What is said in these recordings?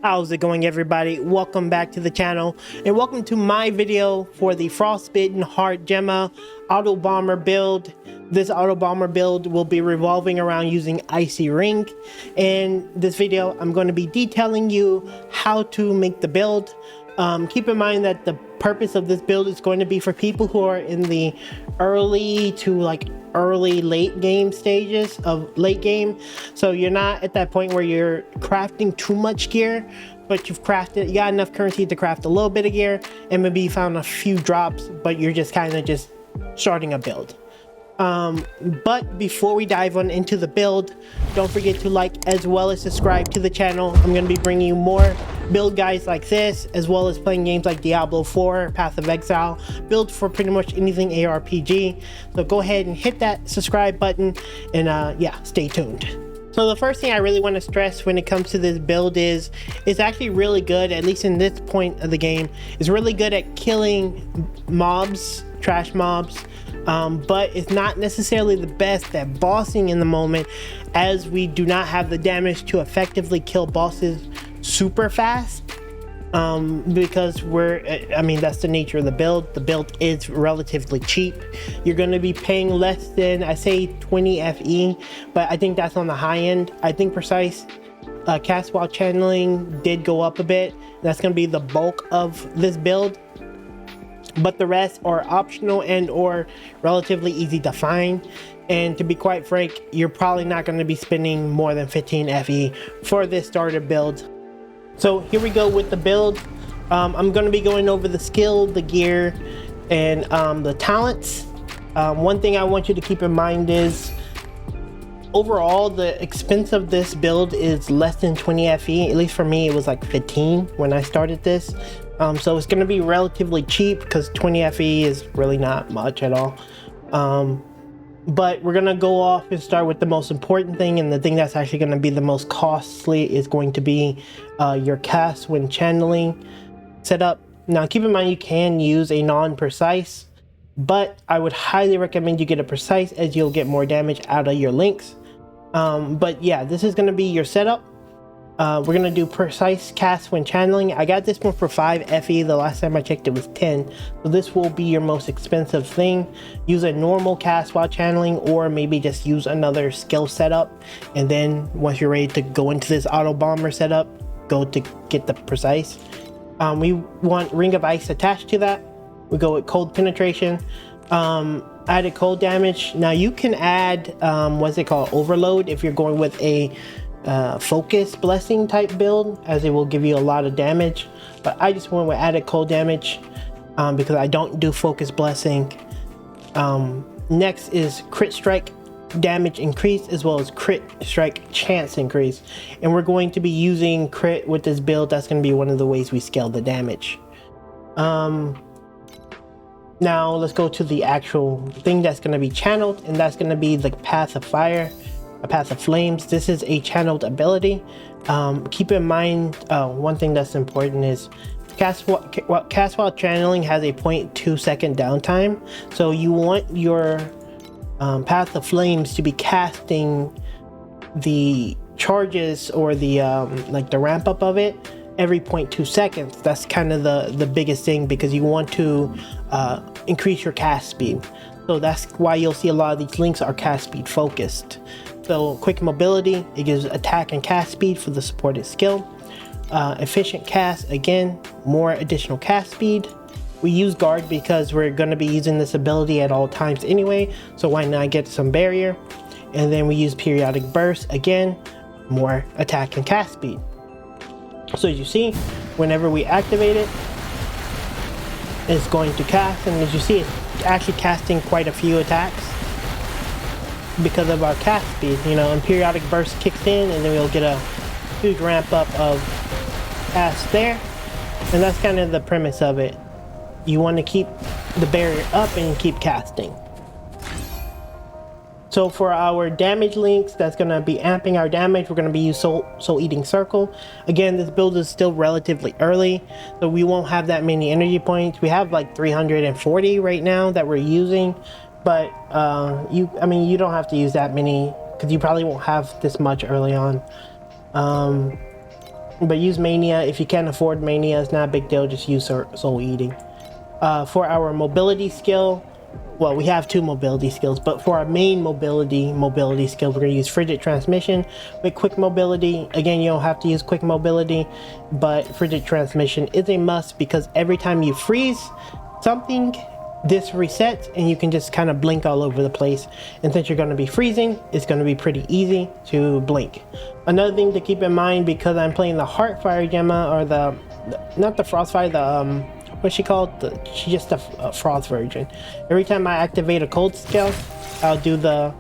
How's it going, everybody? Welcome back to the channel and welcome to my video for the Frostbitten Heart Gemma Autobomber build. This Autobomber build will be revolving around using Icy Ring. In this video, I'm going to be detailing you how to make the build. Keep in mind that the purpose of this build is going to be for people who are in the early to late game stages of late game. So you're not at that point where you're crafting too much gear, but you got enough currency to craft a little bit of gear, and maybe you found a few drops, but you're just kind of just starting a build. But before we dive on into the build, don't forget to like as well as subscribe to the channel. I'm going to be bringing you more build guides like this, as well as playing games like Diablo 4, Path of Exile, build for pretty much anything ARPG. So go ahead and hit that subscribe button and yeah, stay tuned. So the first thing I really want to stress when it comes to this build is it's actually really good, at least in this point of the game, it's really good at killing mobs, trash mobs, but it's not necessarily the best at bossing in the moment, as we do not have the damage to effectively kill bosses super fast, because that's the nature of the build. The build is relatively cheap. You're going to be paying less than, I say, 20 FE, but I think that's on the high end. I think precise cast while channeling did go up a bit. That's going to be the bulk of this build, but the rest are optional and or relatively easy to find. And to be quite frank, you're probably not going to be spending more than 15 FE for this starter build. So here we go with the build. I'm going to be going over the skill, the gear, and the talents. One thing I want you to keep in mind is overall the expense of this build is less than 20 FE. At least for me, it was like 15 when I started this. So it's going to be relatively cheap because 20 FE is really not much at all. But we're going to go off and start with the most important thing, and the thing that's actually going to be the most costly is going to be your cast when channeling setup. Now keep in mind you can use a non-precise, but I would highly recommend you get a precise, as you'll get more damage out of your links. But yeah, this is going to be your setup. We're going to do precise cast when channeling. I got this one for 5 FE. The last time I checked it was 10. So this will be your most expensive thing. Use a normal cast while channeling, or maybe just use another skill setup. And then once you're ready to go into this Autobomber setup, go to get the precise. We want Ring of Ice attached to that. We go with cold penetration. Added cold damage. Now you can add what's it called, overload, if you're going with a focus blessing type build, as it will give you a lot of damage, but I just went with added cold damage because I don't do focus blessing. Next is crit strike damage increase, as well as crit strike chance increase, and we're going to be using crit with this build. That's going to be one of the ways we scale the damage. Now let's go to the actual thing that's going to be channeled, and that's going to be the Path of Fire, a Path of Flames. This is a channeled ability. Keep in mind, one thing that's important is cast while channeling has a 0.2 second downtime. So you want your Path of Flames to be casting the charges, or the like the ramp up of it, every 0.2 seconds. That's kind of the biggest thing, because you want to increase your cast speed. So that's why you'll see a lot of these links are cast speed focused. So quick mobility, it gives attack and cast speed for the supported skill. Efficient cast, again, more additional cast speed. We use guard because we're going to be using this ability at all times anyway, so why not get some barrier. And then we use periodic burst, again, more attack and cast speed. So as you see, whenever we activate it, it's going to cast, and as you see, it's actually casting quite a few attacks because of our cast speed, and periodic burst kicks in, and then we'll get a huge ramp up of cast there. And that's kind of the premise of it. You want to keep the barrier up and keep casting. So for our damage links, that's going to be amping our damage. We're going to be using Soul Eating Circle. Again, this build is still relatively early, so we won't have that many energy points. We have like 340 right now that we're using, but you don't have to use that many, because you probably won't have this much early on. but use Mania. If you can't afford Mania, it's not a big deal, just use Soul Eating. For our mobility skill, well, we have 2 mobility skills, but for our main mobility skill, we're going to use Frigid Transmission with Quick Mobility. Again, you don't have to use Quick Mobility, but Frigid Transmission is a must because every time you freeze something, this resets and you can just kind of blink all over the place. And since you're going to be freezing, it's going to be pretty easy to blink. Another thing to keep in mind, because I'm playing the Heartfire Gemma, or not the Frostfire, what's she called? She's just a Frost version. Every time I activate a cold skill, I'll do the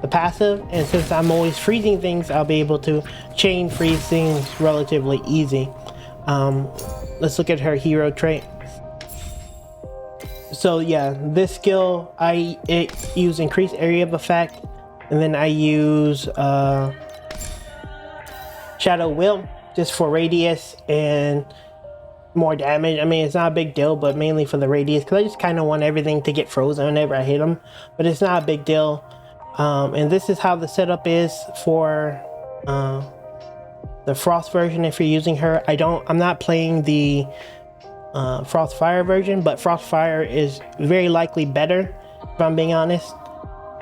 passive, and since I'm always freezing things, I'll be able to chain freeze things relatively easy. Let's look at her hero trait. So yeah, this skill, I use increased area of effect, and then I use Shadow Will just for radius and more damage. I mean, it's not a big deal, but mainly for the radius, because I just kind of want everything to get frozen whenever I hit them, but it's not a big deal. And this is how the setup is for the Frost version. If you're using her, I'm not playing the Frostfire version, but Frostfire is very likely better, if I'm being honest.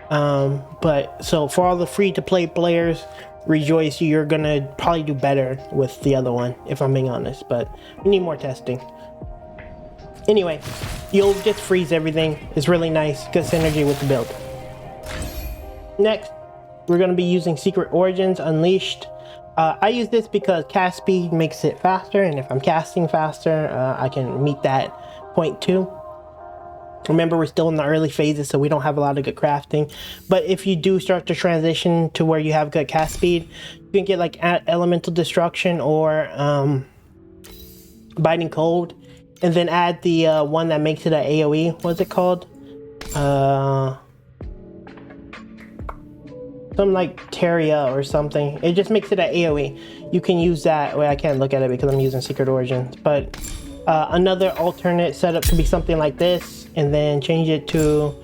But so for all the free-to-play players, rejoice, you're gonna probably do better with the other one, if I'm being honest, but we need more testing. Anyway, you'll just freeze everything. It's really nice, good synergy with the build. Next, we're gonna be using Secret Origins Unleashed. I use this because cast speed makes it faster, and if I'm casting faster, I can meet that point too. Remember, we're still in the early phases, so we don't have a lot of good crafting. But if you do start to transition to where you have good cast speed, you can get like Elemental Destruction or Biting Cold, and then add the one that makes it an AoE. What's it called? Something like Terria or something. It just makes it an AoE. You can use that. Well, I can't look at it because I'm using Secret Origins, but another alternate setup could be something like this, and then change it to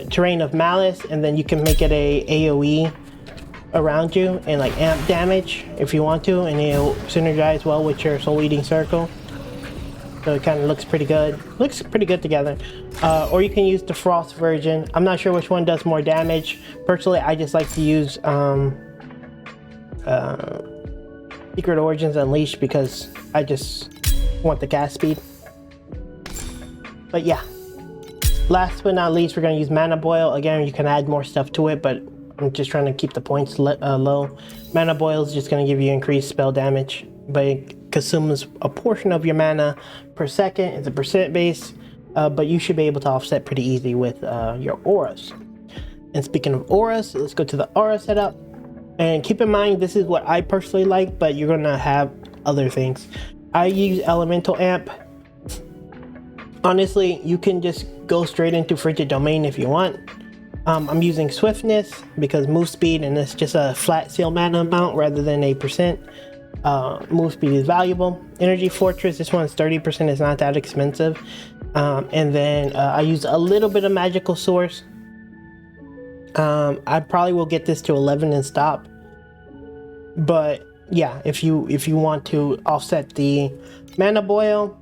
Terrain of Malice, and then you can make it a AoE around you and like amp damage if you want to, and it'll synergize well with your Soul Eating Circle. So it kind of looks pretty good. Looks pretty good together. Or you can use the Frost version. I'm not sure which one does more damage. Personally, I just like to use Secret Origins Unleashed because I just want the cast speed. But yeah. Last but not least, we're going to use Mana Boil. Again, you can add more stuff to it, but I'm just trying to keep the points low. Mana Boil is just going to give you increased spell damage, but it consumes a portion of your mana per second. It's a percent base, but you should be able to offset pretty easy with your auras. And speaking of auras, let's go to the aura setup. And keep in mind, this is what I personally like, but you're going to have other things. I use Elemental Amp. Honestly, you can just go straight into Frigid Domain if you want. I'm using Swiftness because move speed, and it's just a flat seal mana amount rather than a percent. Move speed is valuable. Energy Fortress, this one's 30%, it's not that expensive. And then I use a little bit of Magical Source. I probably will get this to 11 and stop. But yeah, if you want to offset the Mana Boil,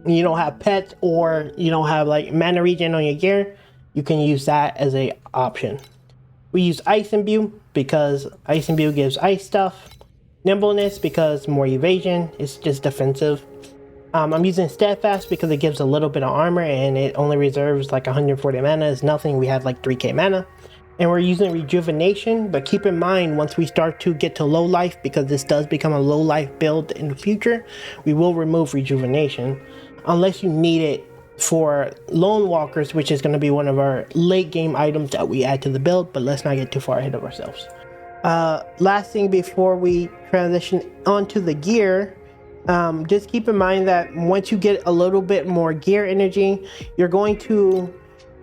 you don't have pets, or you don't have like mana regen on your gear, you can use that as a option. We use Ice Imbue because Ice Imbue gives ice stuff. Nimbleness because more evasion, it's just defensive. I'm using Steadfast because it gives a little bit of armor and it only reserves like 140 mana. It's nothing, we have like 3k mana. And we're using Rejuvenation, but keep in mind, once we start to get to low life, because this does become a low life build in the future, we will remove Rejuvenation unless you need it for Lone Walkers, which is going to be one of our late game items that we add to the build, but let's not get too far ahead of ourselves. Last thing before we transition onto the gear, just keep in mind that once you get a little bit more gear energy, you're going to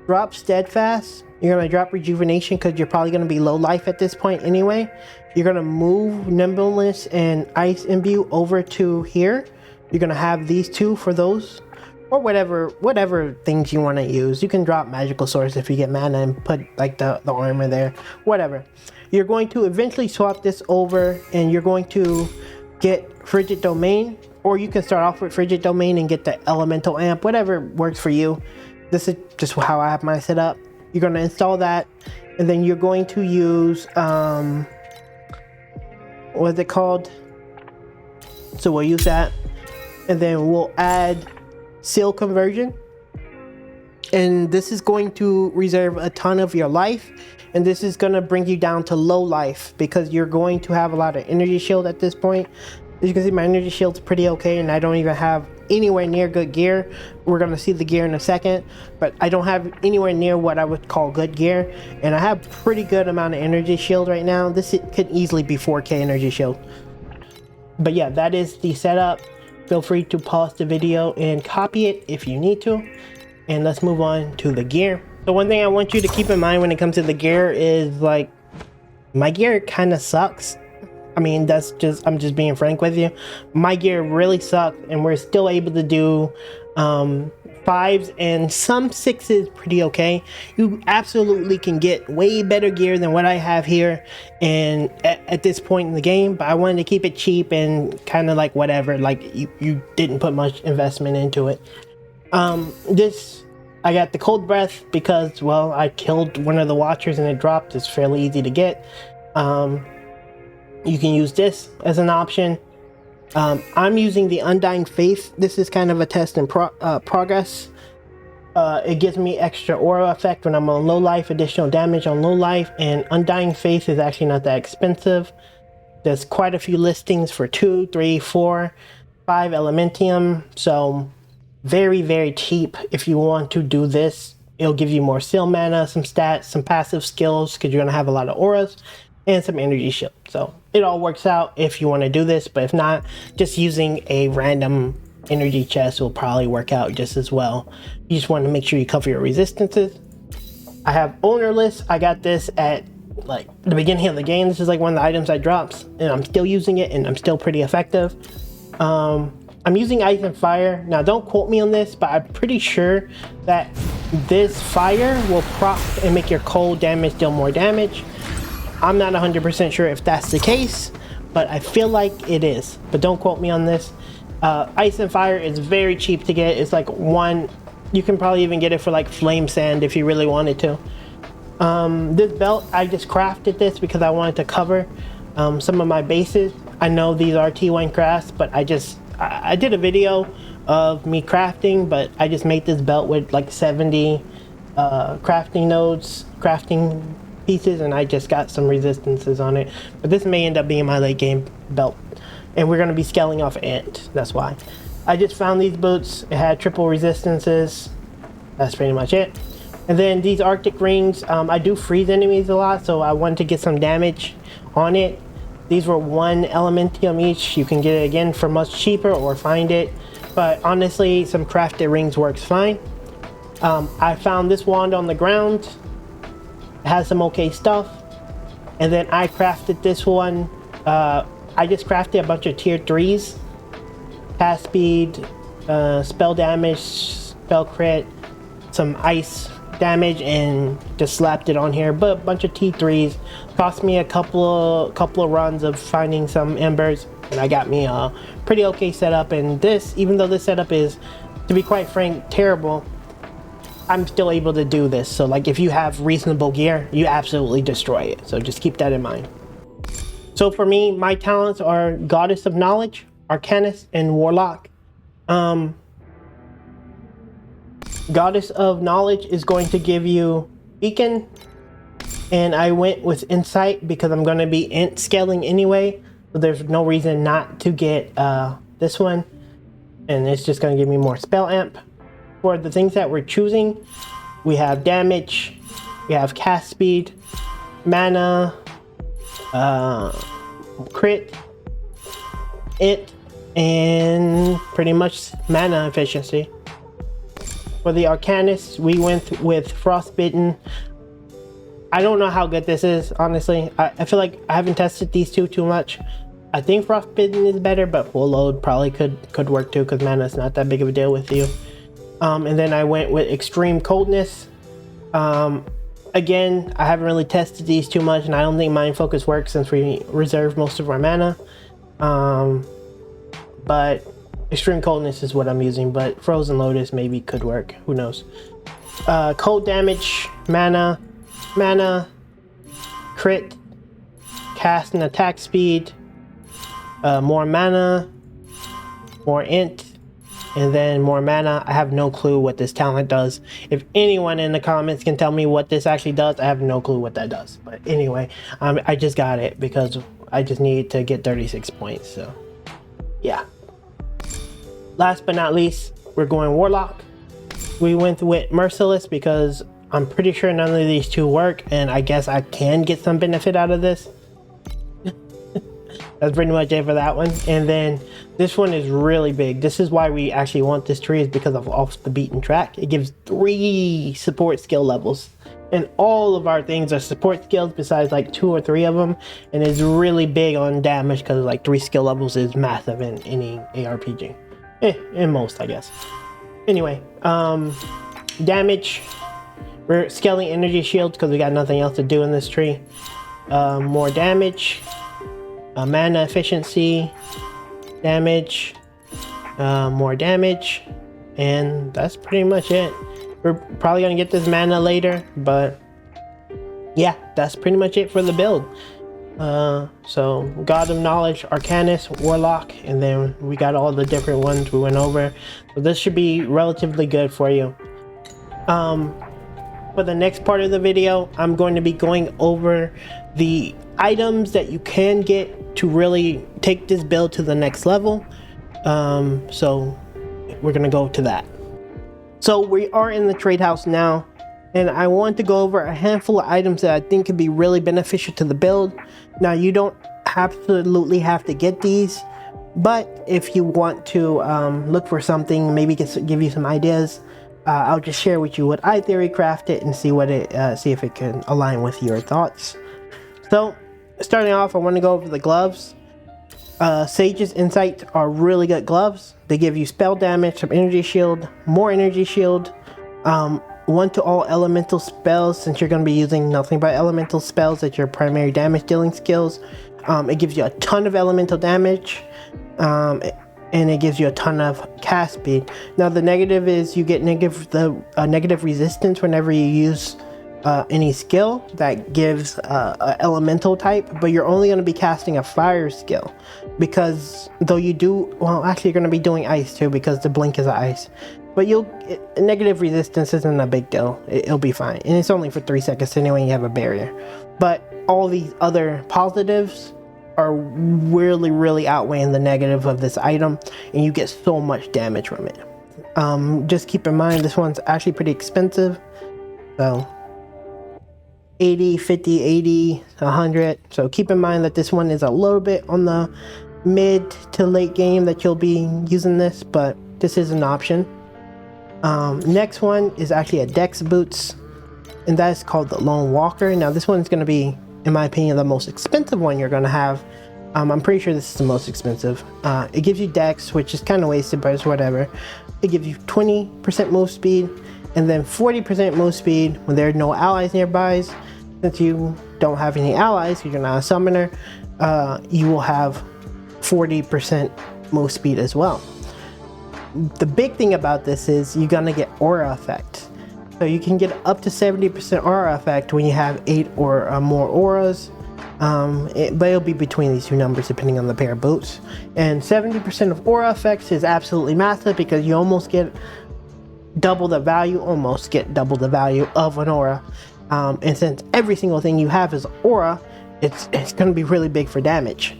drop Steadfast, you're going to drop Rejuvenation because you're probably going to be low life at this point anyway. You're going to move Nimbleness and Ice Imbue over to here. You're going to have these two for those, or whatever things you want to use. You can drop Magical Source if you get mana and put like the armor there, whatever. You're going to eventually swap this over, and you're going to get Frigid Domain, or you can start off with Frigid Domain and get the Elemental Amp, whatever works for you. This is just how I have mine set up. You're going to install that, and then you're going to use what is it called? So we'll use that, and then we'll add Seal Conversion, and this is going to reserve a ton of your life, and this is going to bring you down to low life because you're going to have a lot of energy shield at this point. As you can see, my energy shield's pretty okay, and I don't even have anywhere near good gear. We're going to see the gear in a second, but I don't have anywhere near what I would call good gear, and I have pretty good amount of energy shield right now. This could easily be 4K energy shield. But yeah, that is the setup. Feel free to pause the video and copy it if you need to, and let's move on to the gear. So one thing I want you to keep in mind when it comes to the gear is, like, my gear kind of sucks. I mean, I'm just being frank with you. My gear really sucks, and we're still able to do 5s and some 6s pretty okay. You absolutely can get way better gear than what I have here and at this point in the game, but I wanted to keep it cheap and kind of like whatever, like you didn't put much investment into it. I got the Cold Breath because, well, I killed one of the Watchers and it dropped. It's fairly easy to get. You can use this as an option. I'm using the Undying Faith. This is kind of a test in progress. It gives me extra aura effect when I'm on low life, additional damage on low life, and Undying Faith is actually not that expensive. There's quite a few listings for 2, 3, 4, 5 Elementium, so very, very cheap if you want to do this. It'll give you more seal mana, some stats, some passive skills, because you're going to have a lot of auras, and some energy shield. So it all works out if you want to do this, but if not, just using a random energy chest will probably work out just as well. You just want to make sure you cover your resistances. I have Ownerless. I got this at like the beginning of the game. This is like one of the items I dropped, and I'm still using it, and I'm still pretty effective. I'm using Ice and Fire. Now don't quote me on this, but I'm pretty sure that this fire will proc and make your cold damage deal more damage. I'm not 100% sure if that's the case, but I feel like it is. But don't quote me on this. Ice and Fire is very cheap to get. It's like one, you can probably even get it for like Flame Sand if you really wanted to. This belt, I just crafted this because I wanted to cover some of my bases. I know these are T1 crafts, but I did a video of me crafting, but I just made this belt with like 70 crafting nodes, crafting pieces, and I just got some resistances on it. But this may end up being my late game belt, and we're going to be scaling off Ant. That's why I just found these boots. It had triple resistances. That's pretty much it. And then these Arctic rings, I do freeze enemies a lot, so I wanted to get some damage on it. These were 1 Elementium each. You can get it again for much cheaper or find it, but honestly some crafted rings works fine. I found this wand on the ground. It has some okay stuff, and then I crafted this one. I just crafted a bunch of tier 3s, cast speed, spell damage, spell crit, some ice damage, and just slapped it on here. But a bunch of T3s cost me a couple of runs of finding some embers, and I got me a pretty okay setup. And this, even though this setup is, to be quite frank, terrible, I'm still able to do this. So like if you have reasonable gear, you absolutely destroy it. So just keep that in mind. So for me, my talents are Goddess of Knowledge, Arcanist, and Warlock. Goddess of Knowledge is going to give you Beacon, and I went with Insight because I'm going to be int scaling anyway, so there's no reason not to get this one, and it's just going to give me more spell amp. For the things that we're choosing, we have damage, we have cast speed, mana, crit, and pretty much mana efficiency. For the Arcanist, we went with Frostbitten. I don't know how good this is, honestly. I feel like I haven't tested these two too much. I think Frostbitten is better, but full load probably could work too, because mana is not that big of a deal with you. And then I went with Extreme Coldness. Again, I haven't really tested these too much, and I don't think Mind Focus works since we reserve most of our mana. But extreme coldness is what I'm using, but frozen lotus maybe could work, who knows. Cold damage, mana, crit, cast and attack speed, more mana, more int, and then more mana. I have no clue what this talent does. If anyone in the comments can tell me what this actually does, I have no clue what that does. But anyway, I just got it because I just needed to get 36 points, so yeah. Last but not least, we're going Warlock. We went with Merciless because I'm pretty sure none of these two work, and I guess I can get some benefit out of this. That's pretty much it for that one. And then this one is really big. This is why we actually want this tree, is because of off the beaten track. It gives 3 support skill levels, and all of our things are support skills besides like 2 or 3 of them, and it's really big on damage because like 3 skill levels is massive in any ARPG. In most, I guess. Anyway, damage, we're scaling energy shields because we got nothing else to do in this tree. More damage, mana efficiency, damage, more damage, and that's pretty much it. We're probably gonna get this mana later, but yeah, that's pretty much it for the build. So God of Knowledge, Arcanist, Warlock, and then we got all the different ones we went over. So this should be relatively good for you. For the next part of the video, I'm going to be going over the items that you can get to really take this build to the next level. So we're gonna go to that. So we are in the trade house now, and I want to go over a handful of items that I think could be really beneficial to the build. Now, you don't absolutely have to get these, but if you want to look for something, maybe give you some ideas, I'll just share with you what I theory crafted and see what see if it can align with your thoughts. So, starting off, I want to go over the gloves. Sage's Insight are really good gloves. They give you spell damage, some energy shield, more energy shield, 1 to all elemental spells, since you're going to be using nothing but elemental spells as your primary damage dealing skills. It gives you a ton of elemental damage, and it gives you a ton of cast speed. Now the negative is you get negative resistance whenever you use any skill that gives an elemental type, but you're only going to be casting a fire skill, because though you do, well, actually you're going to be doing ice too, because the blink is ice. But negative resistance isn't a big deal. It'll be fine. And it's only for 3 seconds anyway, you have a barrier. But all these other positives are really, really outweighing the negative of this item, and you get so much damage from it. Just keep in mind, this one's actually pretty expensive. So 80, 50, 80, 100. So keep in mind that this one is a little bit on the mid to late game that you'll be using this, but this is an option. Next one is actually a Dex Boots, and that is called the Lone Walker. Now this one's going to be, in my opinion, the most expensive one you're going to have. I'm pretty sure this is the most expensive. It gives you Dex, which is kind of wasted, but it's whatever. It gives you 20% move speed, and then 40% move speed when there are no allies nearby. Since you don't have any allies, you're not a summoner, you will have 40% move speed as well. The big thing about this is you're gonna get aura effect. So you can get up to 70% aura effect when you have 8 or more auras. But it'll be between these two numbers depending on the pair of boots. And 70% of aura effects is absolutely massive, because you almost get double the value of an aura. And since every single thing you have is aura, it's gonna be really big for damage.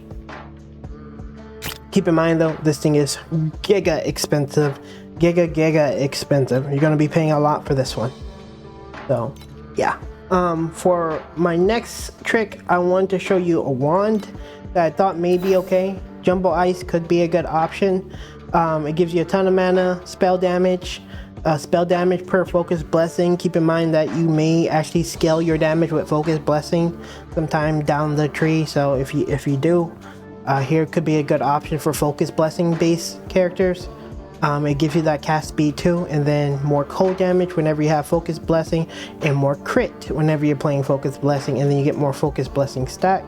Keep in mind though, this thing is giga expensive. Giga expensive. You're gonna be paying a lot for this one. So yeah. For my next trick, I want to show you a wand that I thought may be okay. Jumbo Ice could be a good option. It gives you a ton of mana, spell damage per Focus Blessing. Keep in mind that you may actually scale your damage with Focus Blessing sometime down the tree. So if you do, here could be a good option for Focus Blessing based characters. It gives you that cast speed too, and then more cold damage whenever you have Focus Blessing, and more crit whenever you're playing Focus Blessing, and then you get more Focus Blessing stack.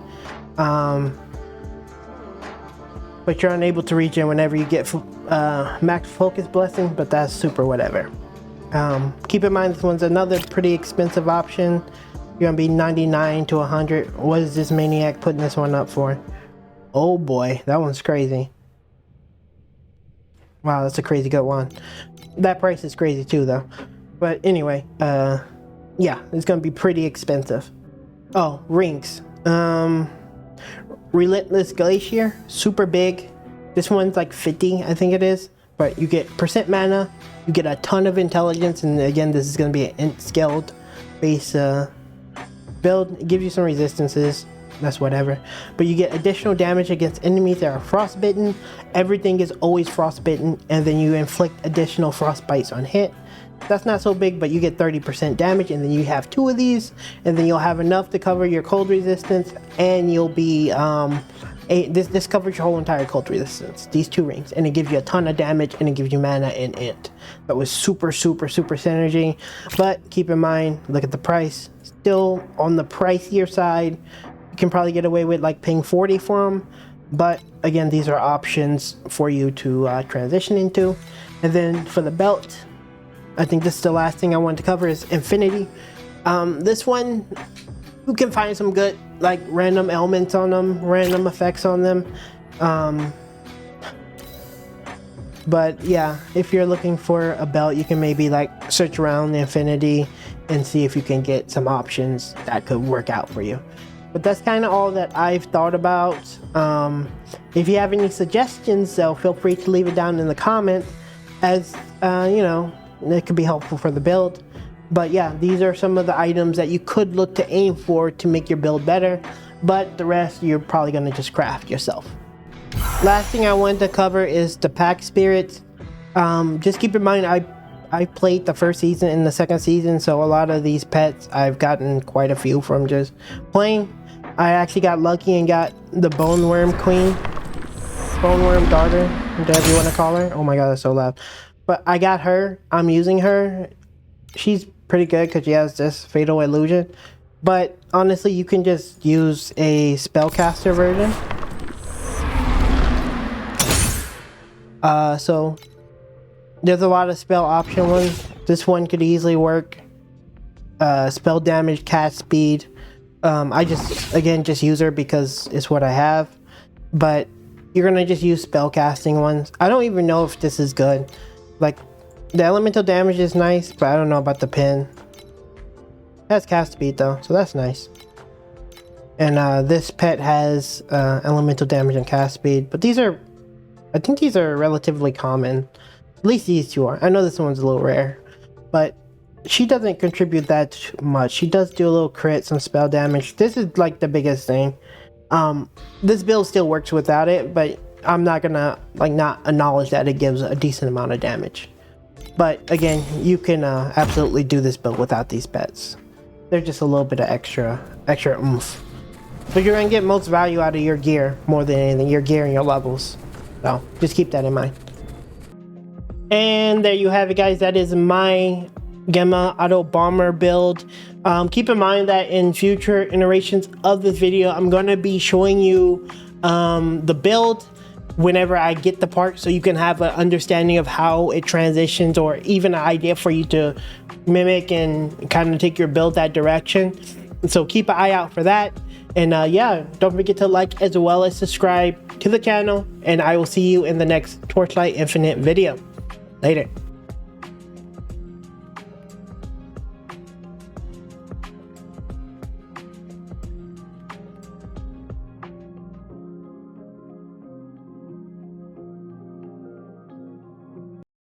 but you're unable to regen whenever you get max focus blessing, but that's super whatever. Keep in mind this one's another pretty expensive option. You're gonna be 99 to 100. What is this maniac putting this one up for? Oh boy, that one's crazy. Wow, that's a crazy good one. That price is crazy too though. But anyway, yeah, it's gonna be pretty expensive. Oh, rings. Relentless Glacier, super big. This one's like 50, I think it is. But you get percent mana, you get a ton of intelligence, and again, this is gonna be an int scaled base build. It gives you some resistances, that's whatever. But you get additional damage against enemies that are frostbitten. Everything is always frostbitten, and then you inflict additional frostbites on hit. That's not so big, but you get 30% damage, and then you have 2 of these, and then you'll have enough to cover your cold resistance, and you'll be this covers your whole entire cold resistance, these 2 rings, and it gives you a ton of damage, and it gives you mana and int. That was super synergy. But keep in mind, look at the price, still on the pricier side. You can probably get away with like paying 40 for them, but again, these are options for you to transition into. And then for the belt, I think this is the last thing I wanted to cover is Infinity. This one, you can find some good like random elements on them, random effects on them. But yeah, if you're looking for a belt, you can maybe like search around the Infinity and see if you can get some options that could work out for you. But that's kind of all that I've thought about. If you have any suggestions, though, feel free to leave it down in the comments, as you know, it could be helpful for the build. But yeah, these are some of the items that you could look to aim for to make your build better, but the rest you're probably going to just craft yourself. Last thing I wanted to cover is the Pact spirits. Just keep in mind, I played the first season and the second season, so a lot of these pets I've gotten quite a few from just playing. I actually got lucky and got the Bone Worm Queen, Bone Worm Daughter, whatever you want to call her. Oh my god, that's so loud. But I got her. I'm using her. She's pretty good because she has this Fatal Illusion. But honestly, you can just use a spellcaster version. So there's a lot of spell option ones. This one could easily work. Spell damage, cast speed. I just use her because it's what I have. But you're gonna just use spell casting ones. I don't even know if this is good. Like, the elemental damage is nice, but I don't know about the pin. It has cast speed though, so that's nice. And this pet has elemental damage and cast speed, but I think these are relatively common. At least these 2 are. I know this one's a little rare, but she doesn't contribute that much. She does do a little crit, some spell damage. This is like the biggest thing. This build still works without it, but I'm not gonna not acknowledge that it gives a decent amount of damage. But again, you can absolutely do this build without these pets. They're just a little bit of extra oomph. But you're gonna get most value out of your gear more than anything, your gear and your levels. So just keep that in mind. And there you have it, guys. That is my Gemma Autobomber build. Keep in mind that in future iterations of this video, I'm gonna be showing you the build whenever I get the part, so you can have an understanding of how it transitions, or even an idea for you to mimic and kind of take your build that direction. So keep an eye out for that. And yeah, don't forget to like as well as subscribe to the channel, and I will see you in the next Torchlight Infinite video. Later.